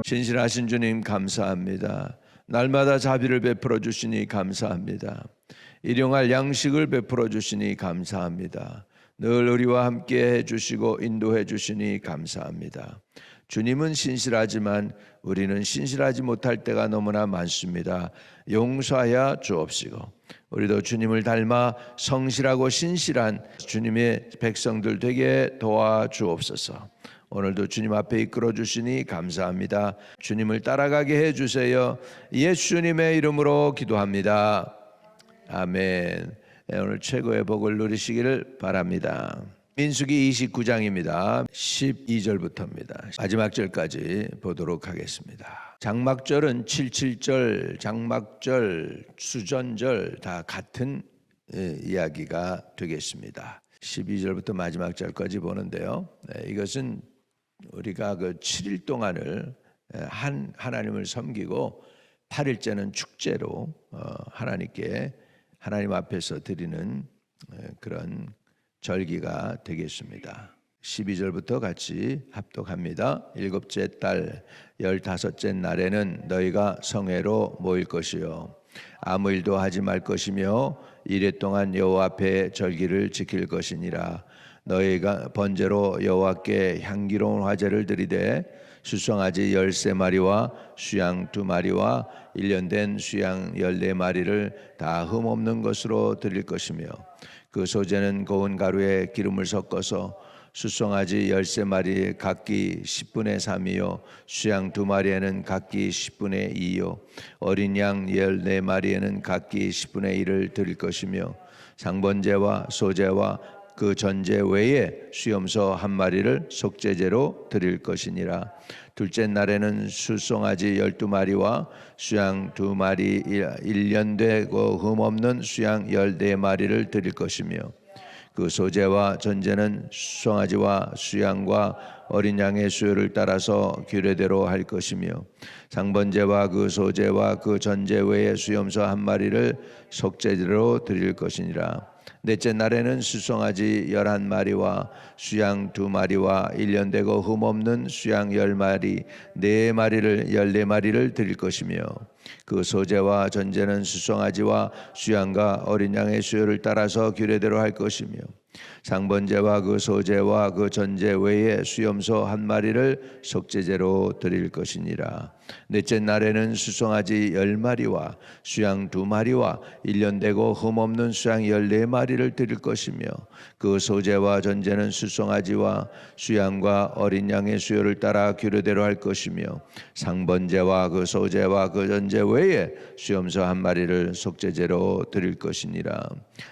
신실하신 주님 감사합니다. 날마다 자비를 베풀어 주시니 감사합니다. 일용할 양식을 베풀어 주시니 감사합니다. 늘 우리와 함께 해주시고 인도해 주시니 감사합니다. 주님은 신실하지만 우리는 신실하지 못할 때가 너무나 많습니다. 용서하여 주옵시고 우리도 주님을 닮아 성실하고 신실한 주님의 백성들 되게 도와주옵소서. 오늘도 주님 앞에 이끌어 주시니 감사합니다. 주님을 따라가게 해주세요. 예수님의 이름으로 기도합니다. 아멘. 오늘 최고의 복을 누리시기를 바랍니다. 민수기 29장입니다. 12절부터입니다. 마지막 절까지 보도록 하겠습니다. 장막절은 77절, 장막절, 수전절 다 같은 이야기가 되겠습니다. 12절부터 마지막 절까지 보는데요. 이것은 우리가 그 7일 동안을 하나님을 섬기고 8일째는 축제로 하나님 앞에서 드리는 그런 절기가 되겠습니다. 12절부터 같이 합독합니다. 7째 달 15째 날에는 너희가 성회로 모일 것이요 아무 일도 하지 말 것이며 이래 동안 여호와 앞에 절기를 지킬 것이니라. 너희가 번제로 여호와께 향기로운 화제를 드리되 수송아지 13마리와 수양 2마리와 1년 된 수양 14마리를 다 흠없는 것으로 드릴 것이며 그 소재는 고운 가루에 기름을 섞어서 수송아지 13마리 각기 10분의 3이요 수양 2마리에는 각기 10분의 2요 어린 양 14마리에는 각기 10분의 1을 드릴 것이며 상번제와 소제와 그 전제 외에 수염소 1마리를 속죄제로 드릴 것이니라. 둘째 날에는 수송아지 12마리와 수양 2마리 1년 되고 흠없는 수양 14마리를 드릴 것이며 그 소제와 전제는 수송아지와 수양과 어린 양의 수요를 따라서 규례대로 할 것이며 상번제와 그 소제와 그 전제 외에 수염소 1마리를 속죄제로 드릴 것이니라. 넷째 날에는 수송아지 11마리와 수양 2마리와 1년 되고 흠없는 수양 10마리 4마리를 14마리를 드릴 것이며 그 소제와 전제는 수송아지와 수양과 어린 양의 수요를 따라서 규례대로 할 것이며 상번제와 그 소제와 그 전제 외에 수염소 1마리를 속죄제로 드릴 것이니라. 넷째 날에는 수송아지 10마리와 수양 2마리와 1년 되고 흠없는 수양 14마리를 드릴 것이며 그 소제와 전제는 수송아지와 수양과 어린 양의 수요를 따라 규례대로 할 것이며 상번제와 그 소제와 그 전제 외에 수염소 1마리를 속죄제로 드릴 것이니라.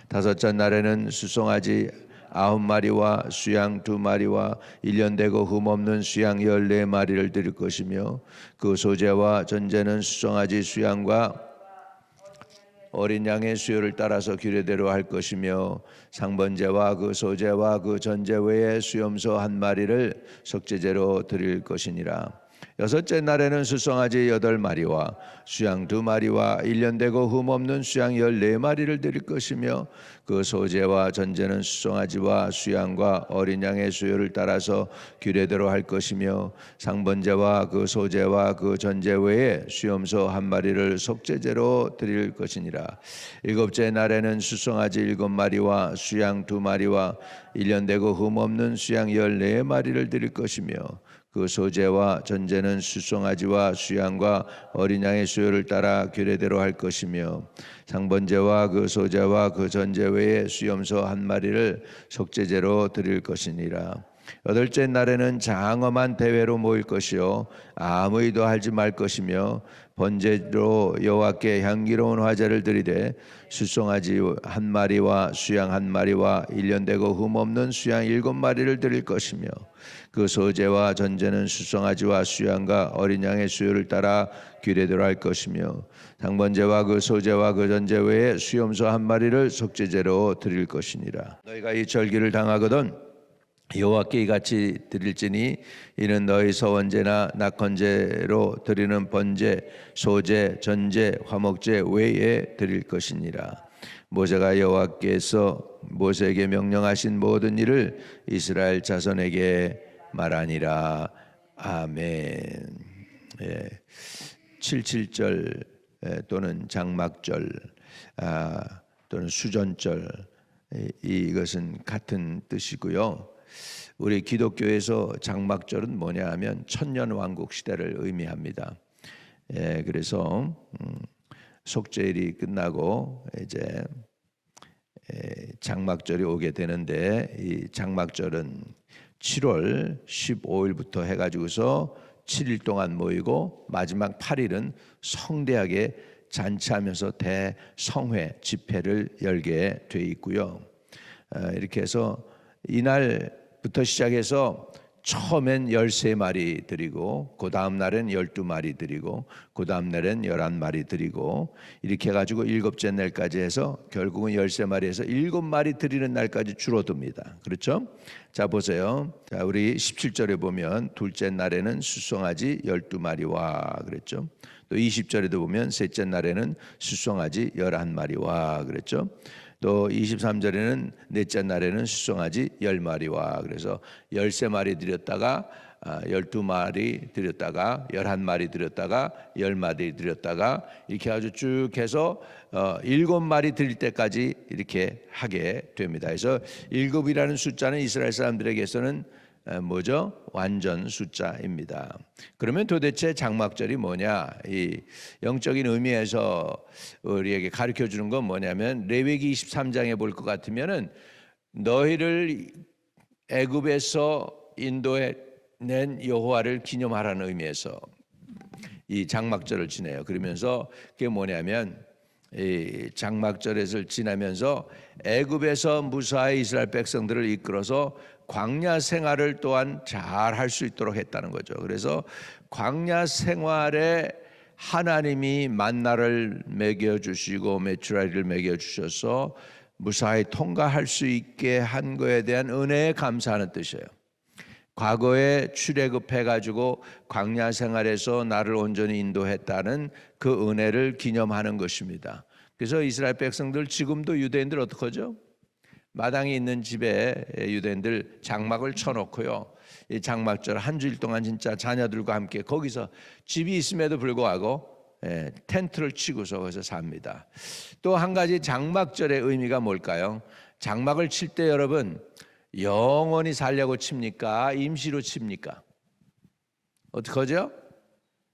다섯째 날에는 수송아지 9마리와 수양 2마리와 1년 되고 흠없는 수양 14마리를 드릴 것이며 그 소제와 전제는 수송아지 수양과 어린 양의 수요를 따라서 규례대로 할 것이며 상번제와 그 소제와 그 전제 외에 수염소 1마리를 속죄제로 드릴 것이니라. 여섯째 날에는 수송아지 8마리와 수양 2마리와 1년 되고 흠없는 수양 14마리를 드릴 것이며 그 소제와 전제는 수송아지와 수양과 어린 양의 수요를 따라서 규례대로 할 것이며 상번제와 그 소제와 그 전제 외에 수염소 1마리를 속죄제로 드릴 것이니라. 일곱째 날에는 수송아지 7마리와 수양 2마리와 1년 되고 흠없는 수양 14마리를 드릴 것이며 그 소제와 전제는 수송아지와 수양과 어린 양의 수요를 따라 규례대로 할 것이며 상번제와 그 소제와 그 전제 외에 수염소 1마리를 속죄제로 드릴 것이니라. 여덟째 날에는 장엄한 대회로 모일 것이요 아무 일도 하지 말 것이며 번제로 여호와께 향기로운 화제를 드리되 수송아지 1마리와 수양 1마리와 1년 되고 흠없는 수양 7마리를 드릴 것이며 그 소제와 전제는 수송아지와 수양과 어린 양의 수요를 따라 규례대로 할 것이며 상번제와 그 소제와 그 전제 외에 수염소 1마리를 속죄제로 드릴 것이니라. 너희가 이 절기를 당하거든 여호와께 이같이 드릴지니 이는 너희 서원제나 낙헌제로 드리는 번제, 소제, 전제, 화목제 외에 드릴 것이니라. 모세가 여호와께서 모세에게 명령하신 모든 일을 이스라엘 자손에게 말하니라. 아멘. 칠칠절 또는 장막절 또는 수전절, 이것은 같은 뜻이고요. 우리 기독교에서 장막절은 뭐냐 하면 천년 왕국 시대를 의미합니다. 그래서 속죄일이 끝나고 이제 장막절이 오게 되는데, 이 장막절은 7월 15일부터 해가지고서 7일 동안 모이고 마지막 8일은 성대하게 잔치하면서 대성회 집회를 열게 돼 있고요. 이렇게 해서 이날부터 시작해서 처음엔 13마리 드리고, 그 다음 날엔 12마리 드리고, 그 다음 날엔 11마리 드리고, 이렇게 해가지고 일곱째 날까지 해서 결국은 13마리에서 7마리 드리는 날까지 줄어듭니다. 그렇죠? 자, 보세요. 자, 우리 17절에 보면 둘째 날에는 수송아지 12마리와 그랬죠. 또 20절에도 보면 셋째 날에는 수송아지 11마리와 그랬죠. 또 23절에는 넷째 날에는 수송아지 10마리와, 그래서 13마리 드렸다가 12마리 드렸다가 11마리 드렸다가 10마리 드렸다가 이렇게 아주 쭉 해서 7마리 드릴 때까지 이렇게 하게 됩니다. 그래서 7이라는 숫자는 이스라엘 사람들에게서는 뭐죠? 완전 숫자입니다. 그러면 도대체 장막절이 뭐냐? 이 영적인 의미에서 우리에게 가르쳐 주는 건 뭐냐면, 레위기 23장에 볼 것 같으면은 너희를 애굽에서 인도해 낸 여호와를 기념하라는 의미에서 이 장막절을 지내요. 그러면서 그게 뭐냐면, 이 장막절을 지나면서 애굽에서 무사히 이스라엘 백성들을 이끌어서 광야 생활을 또한 잘 할 수 있도록 했다는 거죠. 그래서 광야 생활에 하나님이 만나를 먹여주시고 메추라리를 먹여주셔서 무사히 통과할 수 있게 한 거에 대한 은혜에 감사하는 뜻이에요. 과거에 출애굽해가지고 광야 생활에서 나를 온전히 인도했다는 그 은혜를 기념하는 것입니다. 그래서 이스라엘 백성들, 지금도 유대인들 어떻게 하죠? 마당에 있는 집에 유대인들 장막을 쳐놓고요, 이 장막절 한 주일 동안 진짜 자녀들과 함께 거기서 집이 있음에도 불구하고 텐트를 치고서 거기서 삽니다. 또 한 가지 장막절의 의미가 뭘까요? 장막을 칠 때 여러분, 영원히 살려고 칩니까? 임시로 칩니까? 어떻게 하죠?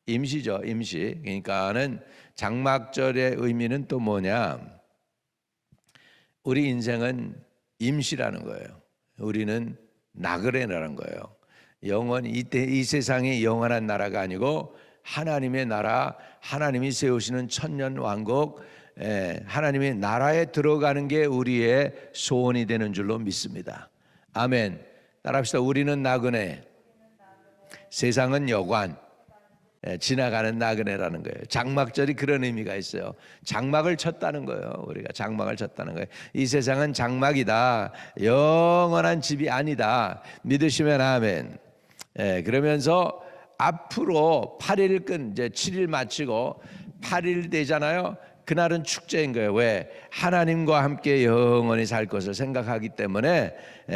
임시죠, 임시. 그러니까는 장막절의 의미는 또 뭐냐? 우리 인생은 임시라는 거예요. 우리는 나그네라는 거예요. 영원히 이 세상이 영원한 나라가 아니고 하나님의 나라, 하나님이 세우시는 천년 왕국, 하나님의 나라에 들어가는 게 우리의 소원이 되는 줄로 믿습니다. 아멘. 따라합시다. 우리는 나그네, 세상은 여관, 지나가는 나그네라는 거예요. 장막절이 그런 의미가 있어요. 장막을 쳤다는 거예요. 우리가 장막을 쳤다는 거예요. 이 세상은 장막이다, 영원한 집이 아니다. 믿으시면 아멘. 그러면서 앞으로 8일 이제 7일 마치고 8일 되잖아요. 그날은 축제인 거예요. 왜? 하나님과 함께 영원히 살 것을 생각하기 때문에,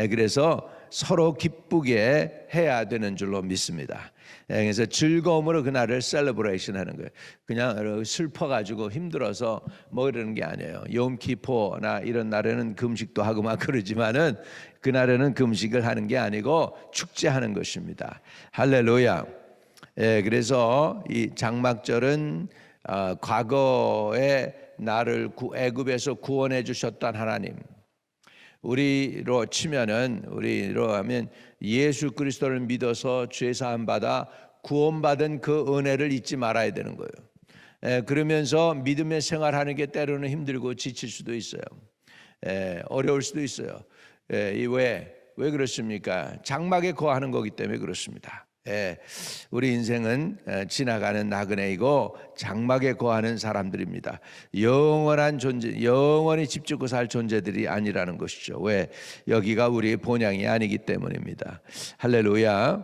그래서 서로 기쁘게 해야 되는 줄로 믿습니다. 그래서 즐거움으로 그날을 셀러브레이션 하는 거예요. 그냥 슬퍼가지고 힘들어서 뭐 이러는 게 아니에요. 욤키포나 이런 날에는 금식도 하고 막 그러지만은 그날에는 금식을 하는 게 아니고 축제하는 것입니다. 할렐루야. 그래서 이 장막절은 과거에 나를 애굽에서 구원해 주셨던 하나님, 우리로 치면은, 우리로 하면 예수 그리스도를 믿어서 죄 사함 받아 구원받은 그 은혜를 잊지 말아야 되는 거예요. 그러면서 믿음의 생활하는 게 때로는 힘들고 지칠 수도 있어요. 어려울 수도 있어요. 왜 그렇습니까? 장막에 거하는 거기 때문에 그렇습니다. 우리 인생은 지나가는 나그네이고 장막에 거하는 사람들입니다. 영원한 존재, 영원히 집 짓고 살 존재들이 아니라는 것이죠. 왜? 여기가 우리의 본향이 아니기 때문입니다. 할렐루야.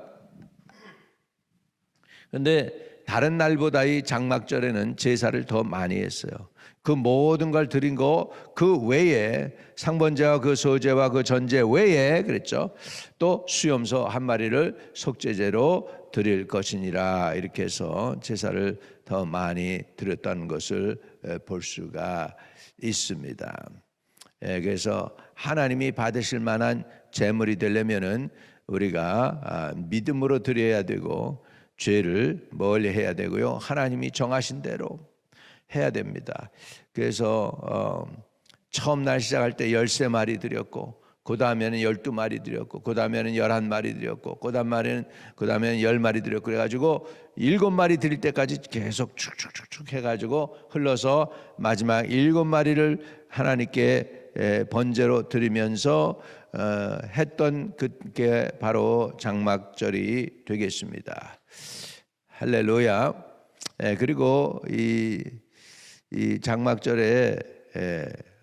그런데 다른 날보다 이 장막절에는 제사를 더 많이 했어요. 그 모든 걸 드린 거 그 외에 상번제와 그 소제와 그 전제 외에 그랬죠. 또 수염소 한 마리를 속죄제로 드릴 것이니라. 이렇게 해서 제사를 더 많이 드렸다는 것을 볼 수가 있습니다. 그래서 하나님이 받으실 만한 제물이 되려면은 우리가 믿음으로 드려야 되고 죄를 멀리 해야 되고요. 하나님이 정하신 대로 해야 됩니다. 그래서 처음 날 시작할 때 13마리 드렸고 그 다음에는 12마리 드렸고 그 다음에는 11마리 드렸고 그 다음에는 10마리 드렸고 그래가지고 7마리 드릴 때까지 계속 축축축축 해가지고 흘러서 마지막 7마리를 하나님께 번제로 드리면서 했던 그게 바로 장막절이 되겠습니다. 할렐루야. 그리고 이 장막절에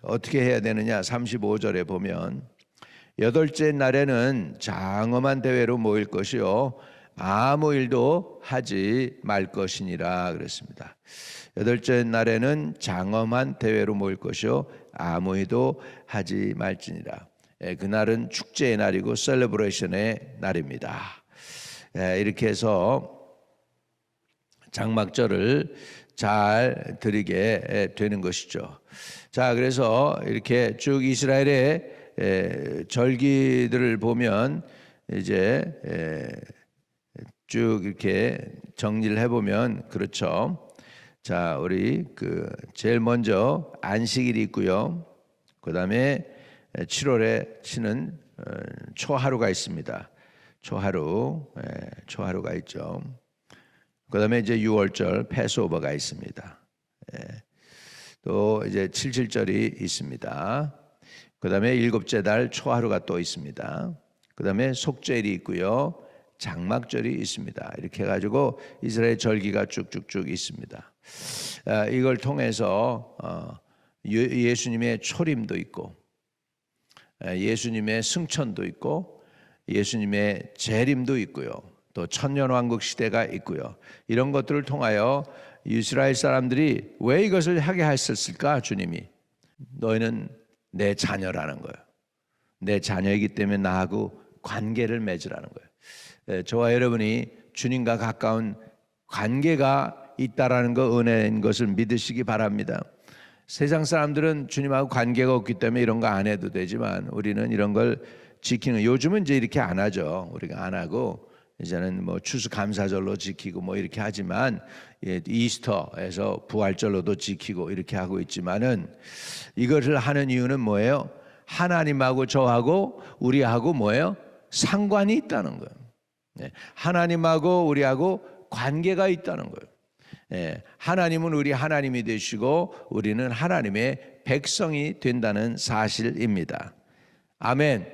어떻게 해야 되느냐? 35절에 보면 여덟째 날에는 장엄한 대회로 모일 것이요 아무 일도 하지 말 것이니라 그랬습니다. 여덟째 날에는 장엄한 대회로 모일 것이요 아무 일도 하지 말지니라. 그날은 축제의 날이고 셀러브레이션의 날입니다. 이렇게 해서 장막절을 잘 드리게 되는 것이죠. 자, 그래서 이렇게 쭉 이스라엘의 절기들을 보면 이제 쭉 이렇게 정리를 해보면 그렇죠. 자, 우리 제일 먼저 안식일이 있고요. 그 다음에 7월에 치는 초하루가 있습니다. 초하루가 있죠. 그 다음에 이제 6월절 패스오버가 있습니다. 또 이제 77절이 있습니다. 그 다음에 7째 달 초하루가 또 있습니다. 그 다음에 속죄일이 있고요. 장막절이 있습니다. 이렇게 해가지고 이스라엘 절기가 쭉쭉쭉 있습니다. 이걸 통해서 예수님의 초림도 있고 예수님의 승천도 있고 예수님의 재림도 있고요. 또 천년왕국 시대가 있고요. 이런 것들을 통하여 이스라엘 사람들이 왜 이것을 하게 하셨을까? 주님이 너희는 내 자녀라는 거예요. 내 자녀이기 때문에 나하고 관계를 맺으라는 거예요. 저와 여러분이 주님과 가까운 관계가 있다라는 거 은혜인 것을 믿으시기 바랍니다. 세상 사람들은 주님하고 관계가 없기 때문에 이런 거 안 해도 되지만 우리는 이런 걸 지키는, 요즘은 이제 이렇게 안 하죠. 우리가 안 하고 이제는 뭐 추수감사절로 지키고 뭐 이렇게 하지만 이스터에서 부활절로도 지키고 이렇게 하고 있지만은 이것을 하는 이유는 뭐예요? 하나님하고 저하고 우리하고 뭐예요? 상관이 있다는 거예요. 하나님하고 우리하고 관계가 있다는 거예요. 하나님은 우리 하나님이 되시고 우리는 하나님의 백성이 된다는 사실입니다. 아멘.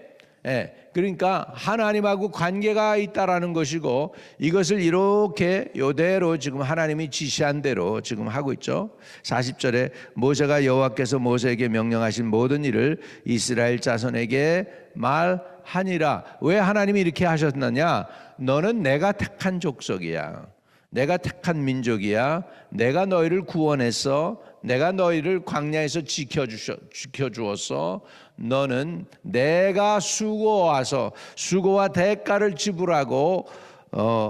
그러니까 하나님하고 관계가 있다라는 것이고 이것을 이렇게 이대로 지금 하나님이 지시한 대로 지금 하고 있죠. 40절에 모세가 여호와께서 모세에게 명령하신 모든 일을 이스라엘 자손에게 말하니라. 왜 하나님이 이렇게 하셨느냐? 너는 내가 택한 족속이야. 내가 택한 민족이야. 내가 너희를 구원했어. 내가 너희를 광야에서 지켜주었어. 너는 내가 수고와 대가를 지불하고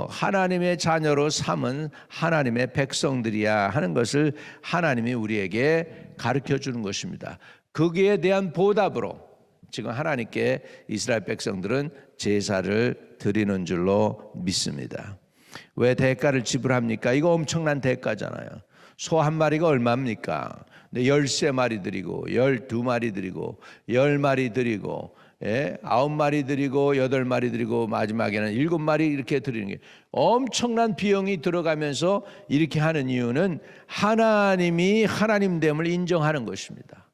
하나님의 자녀로 삼은 하나님의 백성들이야 하는 것을 하나님이 우리에게 가르쳐 주는 것입니다. 거기에 대한 보답으로 지금 하나님께 이스라엘 백성들은 제사를 드리는 줄로 믿습니다. 왜 대가를 지불합니까? 이거 엄청난 대가잖아요. 소 한 마리가 얼마입니까? 13마리 드리고 12마리 드리고 10마리 드리고 9마리 드리고 8마리 드리고 마지막에는 7마리 이렇게 드리는 게 엄청난 비용이 들어가면서 이렇게 하는 이유는 하나님이 하나님됨을 인정하는 것입니다.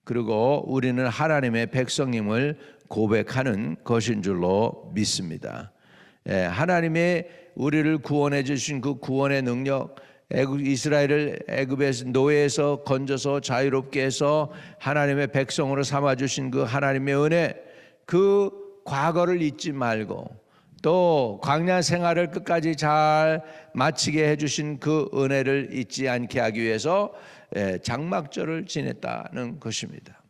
그리고 우리는 하나님의 백성임을 고백하는 것인 줄로 믿습니다. 하나님의 우리를 구원해 주신 그 구원의 능력, 이스라엘을 애굽의 노예에서 건져서 자유롭게 해서 하나님의 백성으로 삼아주신 그 하나님의 은혜, 그 과거를 잊지 말고 또 광야 생활을 끝까지 잘 마치게 해주신 그 은혜를 잊지 않게 하기 위해서 장막절을 지냈다는 것입니다.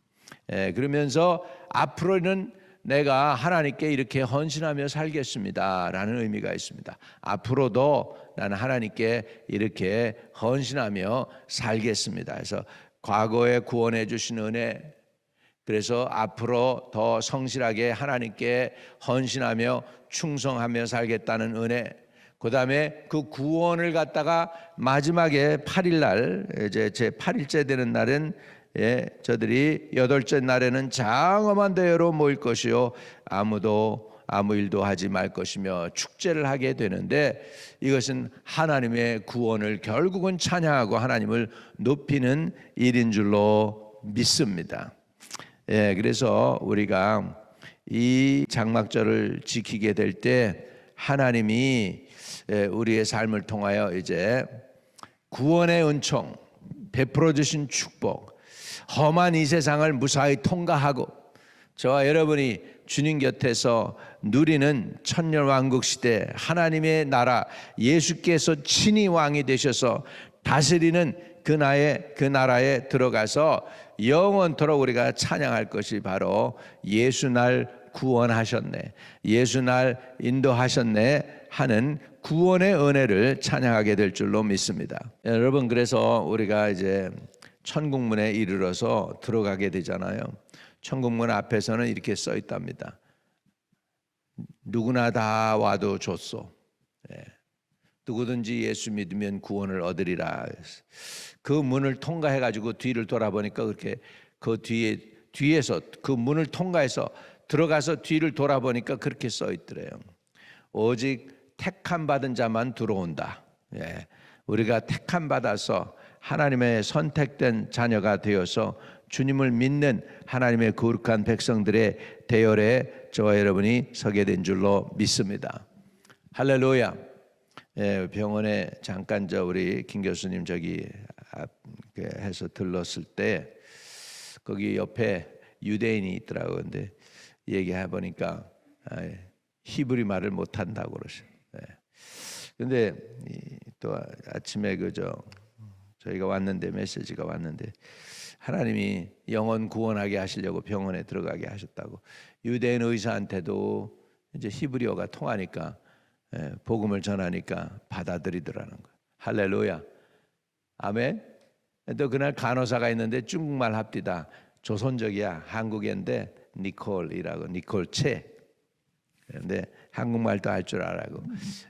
그러면서 앞으로는 내가 하나님께 이렇게 헌신하며 살겠습니다 라는 의미가 있습니다. 앞으로도 나는 하나님께 이렇게 헌신하며 살겠습니다. 그래서 과거에 구원해 주신 은혜, 그래서 앞으로 더 성실하게 하나님께 헌신하며 충성하며 살겠다는 은혜, 그 다음에 그 구원을 갖다가 마지막에 8일 날, 이제 제 8일째 되는 날은 저들이 8째 날에는 장엄한 대회로 모일 것이요 아무도 아무 일도 하지 말 것이며 축제를 하게 되는데, 이것은 하나님의 구원을 결국은 찬양하고 하나님을 높이는 일인 줄로 믿습니다. 그래서 우리가 이 장막절을 지키게 될 때 하나님이 우리의 삶을 통하여 이제 구원의 은총, 베풀어 주신 축복, 험한 이 세상을 무사히 통과하고 저와 여러분이 주님 곁에서 누리는 천년왕국 시대, 하나님의 나라, 예수께서 친히 왕이 되셔서 다스리는 그 나라에 들어가서 영원토록 우리가 찬양할 것이 바로 예수 날 구원하셨네, 예수 날 인도하셨네 하는 구원의 은혜를 찬양하게 될 줄로 믿습니다. 여러분, 그래서 우리가 이제 천국문에 이르러서 들어가게 되잖아요. 천국문 앞에서는 이렇게 써 있답니다. 누구나 다 와도 좋소. 누구든지 예수 믿으면 구원을 얻으리라. 그 문을 통과해 가지고 뒤를 돌아보니까 그렇게 그 뒤에서 그 문을 통과해서 들어가서 뒤를 돌아보니까 그렇게 써 있더래요. 오직 택함 받은 자만 들어온다. 우리가 택함 받아서 하나님의 선택된 자녀가 되어서 주님을 믿는 하나님의 거룩한 백성들의 대열에 저와 여러분이 서게 된 줄로 믿습니다. 할렐루야. 병원에 잠깐 우리 김 교수님 저기 해서 들렀을 때 거기 옆에 유대인이 있더라고요. 근데 얘기해 보니까 히브리 말을 못 한다고 그러셔요. 근데 또 아침에 저희가 왔는데 메시지가 왔는데 하나님이 영혼 구원하게 하시려고 병원에 들어가게 하셨다고. 유대인 의사한테도 이제 히브리어가 통하니까 복음을 전하니까 받아들이더라는 거예요. 할렐루야. 아멘. 또 그날 간호사가 있는데 중국말 합디다. 조선적이야. 한국인데 니콜이라고, 니콜체. 그런데 한국말도 할 줄 알아고.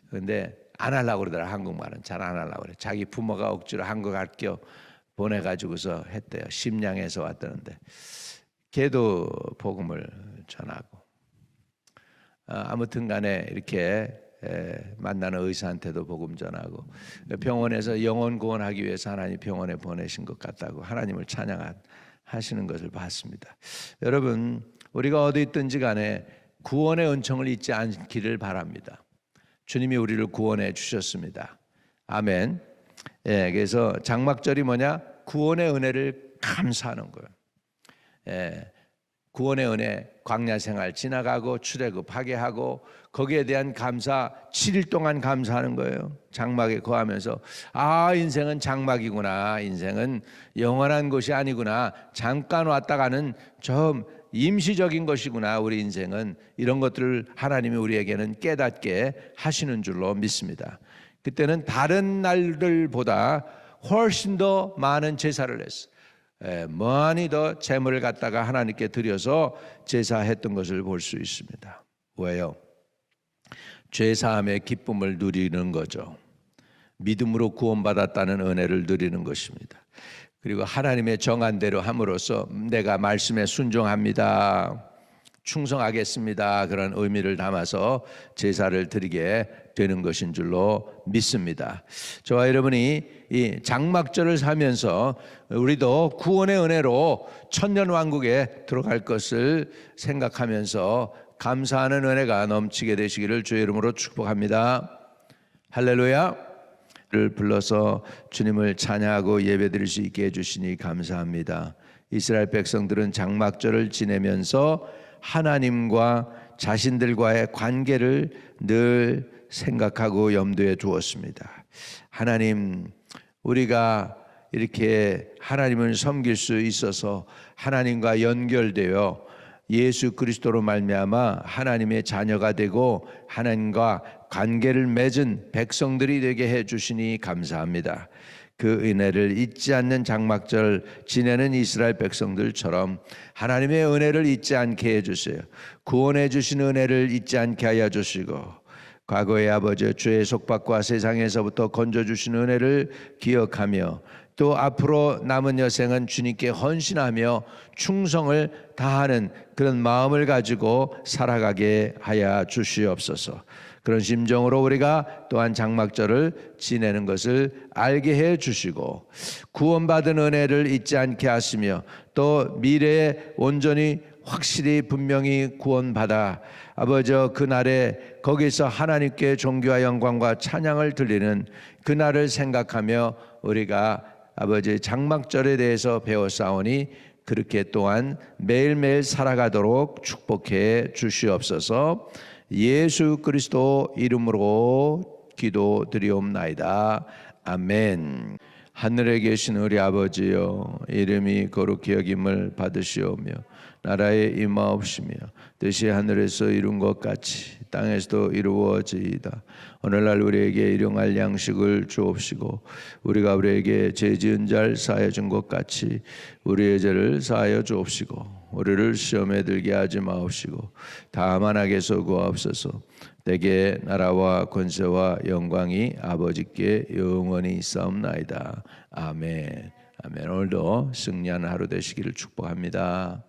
근데 안 하려고 그러더라. 한국말은 잘 안 하려고 그래. 자기 부모가 억지로 한국 학교 보내가지고서 했대요. 심양에서 왔다는데 걔도 복음을 전하고. 아무튼 간에 이렇게 만나는 의사한테도 복음 전하고 병원에서 영혼 구원하기 위해서 하나님 병원에 보내신 것 같다고 하나님을 찬양하시는 것을 봤습니다. 여러분, 우리가 어디 있든지 간에 구원의 은총을 잊지 않기를 바랍니다. 주님이 우리를 구원해 주셨습니다. 아멘. 그래서 장막절이 뭐냐? 구원의 은혜를 감사하는 거예요. 구원의 은혜, 광야 생활 지나가고 출애굽하게 하고 거기에 대한 감사, 7일 동안 감사하는 거예요. 장막에 거하면서 인생은 장막이구나, 인생은 영원한 것이 아니구나, 잠깐 왔다 가는 좀 임시적인 것이구나, 우리 인생은. 이런 것들을 하나님이 우리에게는 깨닫게 하시는 줄로 믿습니다. 그때는 다른 날들보다 훨씬 더 많은 제사를 했어요. 많이 더 제물을 갖다가 하나님께 드려서 제사했던 것을 볼 수 있습니다. 왜요? 죄사함의 기쁨을 누리는 거죠. 믿음으로 구원받았다는 은혜를 누리는 것입니다. 그리고 하나님의 정한 대로 함으로써 내가 말씀에 순종합니다, 충성하겠습니다, 그런 의미를 담아서 제사를 드리게 되는 것인 줄로 믿습니다. 저와 여러분이 이 장막절을 살면서 우리도 구원의 은혜로 천년왕국에 들어갈 것을 생각하면서 감사하는 은혜가 넘치게 되시기를 주의 이름으로 축복합니다. 할렐루야. 를 불러서 주님을 찬양하고 예배드릴 수 있게 해주시니 감사합니다. 이스라엘 백성들은 장막절을 지내면서 하나님과 자신들과의 관계를 늘 생각하고 염두에 두었습니다. 하나님, 우리가 이렇게 하나님을 섬길 수 있어서 하나님과 연결되어 예수 그리스도로 말미암아 하나님의 자녀가 되고 하나님과 관계를 맺은 백성들이 되게 해주시니 감사합니다. 그 은혜를 잊지 않는 장막절 지내는 이스라엘 백성들처럼 하나님의 은혜를 잊지 않게 해주세요. 구원해 주신 은혜를 잊지 않게 하여 주시고, 과거의 아버지 죄의 속박과 세상에서부터 건져주신 은혜를 기억하며 또 앞으로 남은 여생은 주님께 헌신하며 충성을 다하는 그런 마음을 가지고 살아가게 하여 주시옵소서. 그런 심정으로 우리가 또한 장막절을 지내는 것을 알게 해 주시고, 구원받은 은혜를 잊지 않게 하시며 또 미래에 온전히 확실히 분명히 구원받아 아버지 그날에 거기서 하나님께 존귀와 영광과 찬양을 드리는 그날을 생각하며 우리가 아버지 장막절에 대해서 배웠사오니 그렇게 또한 매일매일 살아가도록 축복해 주시옵소서. 예수 그리스도 이름으로 기도드리옵나이다. 아멘. 하늘에 계신 우리 아버지여, 이름이 거룩히 여김을 받으시오며 나라에 임하옵시며 뜻이 하늘에서 이룬 것 같이 땅에서도 이루어지이다. 오늘날 우리에게 일용할 양식을 주옵시고 우리가 우리에게 죄 지은 자를 사하여 준 것 같이 우리의 죄를 사하여 주옵시고 우리를 시험에 들게 하지 마옵시고 다만 악에서 구하옵소서. 내게 나라와 권세와 영광이 아버지께 영원히 있사옵나이다. 아멘. 아멘. 오늘도 승리하는 하루 되시기를 축복합니다.